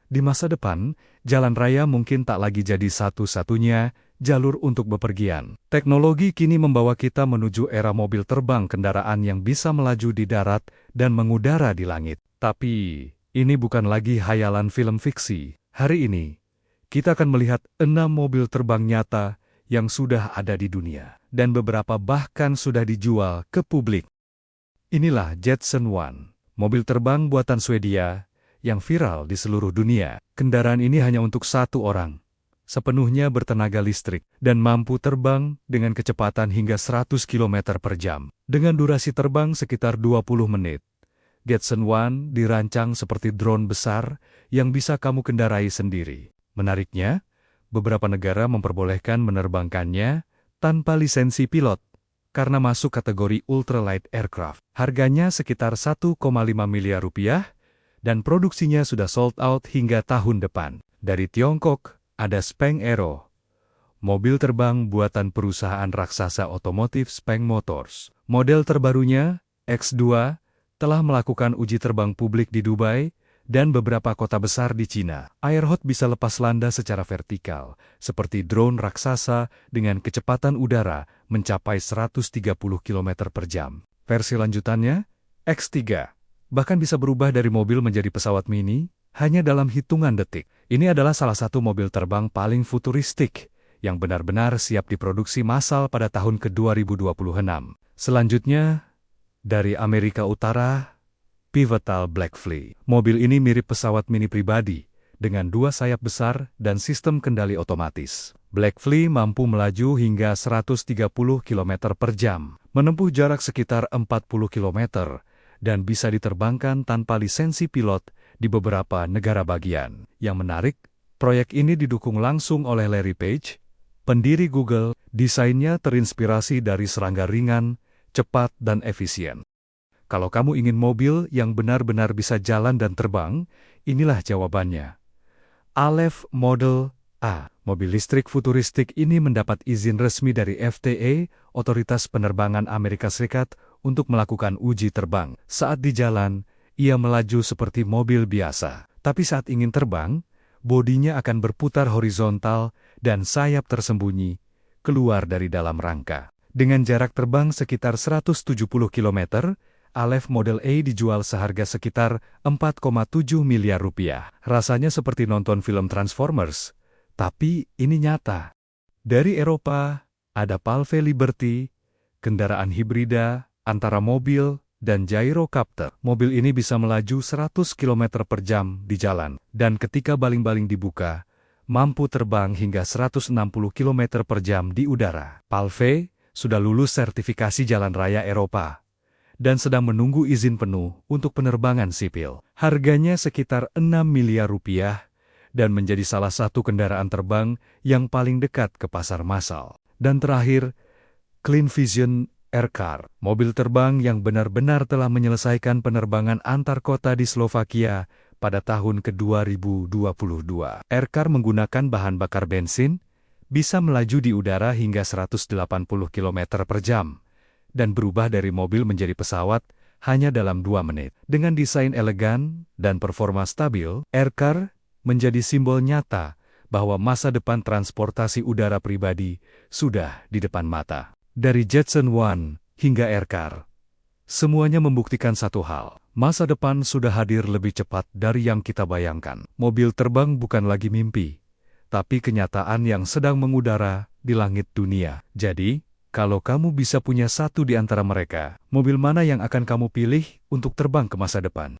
Di masa depan, jalan raya mungkin tak lagi jadi satu-satunya jalur untuk bepergian. Teknologi kini membawa kita menuju era mobil terbang kendaraan yang bisa melaju di darat dan mengudara di langit. Tapi, ini bukan lagi hayalan film fiksi. Hari ini, kita akan melihat 6 mobil terbang nyata yang sudah ada di dunia. Dan beberapa bahkan sudah dijual ke publik. Inilah Jetson One, mobil terbang buatan Swedia yang viral di seluruh dunia. Kendaraan ini hanya untuk satu orang, sepenuhnya bertenaga listrik, dan mampu terbang dengan kecepatan hingga 100 km per jam. Dengan durasi terbang sekitar 20 menit, Jetson One dirancang seperti drone besar yang bisa kamu kendarai sendiri. Menariknya, beberapa negara memperbolehkan menerbangkannya tanpa lisensi pilot, karena masuk kategori ultralight aircraft. Harganya sekitar 1,5 miliar rupiah, dan produksinya sudah sold out hingga tahun depan. Dari Tiongkok, ada Speng Aero, mobil terbang buatan perusahaan raksasa otomotif Speng Motors. Model terbarunya, X2, telah melakukan uji terbang publik di Dubai dan beberapa kota besar di Cina. Airhot bisa lepas landas secara vertikal, seperti drone raksasa dengan kecepatan udara mencapai 130 km per jam. Versi lanjutannya, X3, bahkan bisa berubah dari mobil menjadi pesawat mini, hanya dalam hitungan detik. Ini adalah salah satu mobil terbang paling futuristik, yang benar-benar siap diproduksi massal pada tahun ke-2026. Selanjutnya, dari Amerika Utara, Pivotal Blackfly. Mobil ini mirip pesawat mini pribadi, dengan 2 sayap besar dan sistem kendali otomatis. Blackfly mampu melaju hingga 130 km per jam, menempuh jarak sekitar 40 km, dan bisa diterbangkan tanpa lisensi pilot di beberapa negara bagian. Yang menarik, proyek ini didukung langsung oleh Larry Page, pendiri Google. Desainnya terinspirasi dari serangga ringan, cepat, dan efisien. Kalau kamu ingin mobil yang benar-benar bisa jalan dan terbang, inilah jawabannya. Aleph Model A. Mobil listrik futuristik ini mendapat izin resmi dari FAA, Otoritas Penerbangan Amerika Serikat, untuk melakukan uji terbang. Saat di jalan, ia melaju seperti mobil biasa. Tapi saat ingin terbang, bodinya akan berputar horizontal dan sayap tersembunyi keluar dari dalam rangka. Dengan jarak terbang sekitar 170 km, Aleph Model A dijual seharga sekitar 4,7 miliar rupiah. Rasanya seperti nonton film Transformers, tapi ini nyata. Dari Eropa, ada Palve Liberty, kendaraan hibrida antara mobil dan gyrocopter. Mobil ini bisa melaju 100 km per jam di jalan, dan ketika baling-baling dibuka, mampu terbang hingga 160 km per jam di udara. Palve sudah lulus sertifikasi jalan raya Eropa, dan sedang menunggu izin penuh untuk penerbangan sipil. Harganya sekitar 6 miliar rupiah, dan menjadi salah satu kendaraan terbang yang paling dekat ke pasar massal. Dan terakhir, Clean Vision Aircar, mobil terbang yang benar-benar telah menyelesaikan penerbangan antar kota di Slovakia pada tahun ke-2022. Aircar menggunakan bahan bakar bensin, bisa melaju di udara hingga 180 km per jam, dan berubah dari mobil menjadi pesawat hanya dalam 2 menit. Dengan desain elegan dan performa stabil, Aircar menjadi simbol nyata bahwa masa depan transportasi udara pribadi sudah di depan mata. Dari Jetson One hingga Aircar, semuanya membuktikan satu hal. Masa depan sudah hadir lebih cepat dari yang kita bayangkan. Mobil terbang bukan lagi mimpi, tapi kenyataan yang sedang mengudara di langit dunia. Jadi, kalau kamu bisa punya satu di antara mereka, mobil mana yang akan kamu pilih untuk terbang ke masa depan?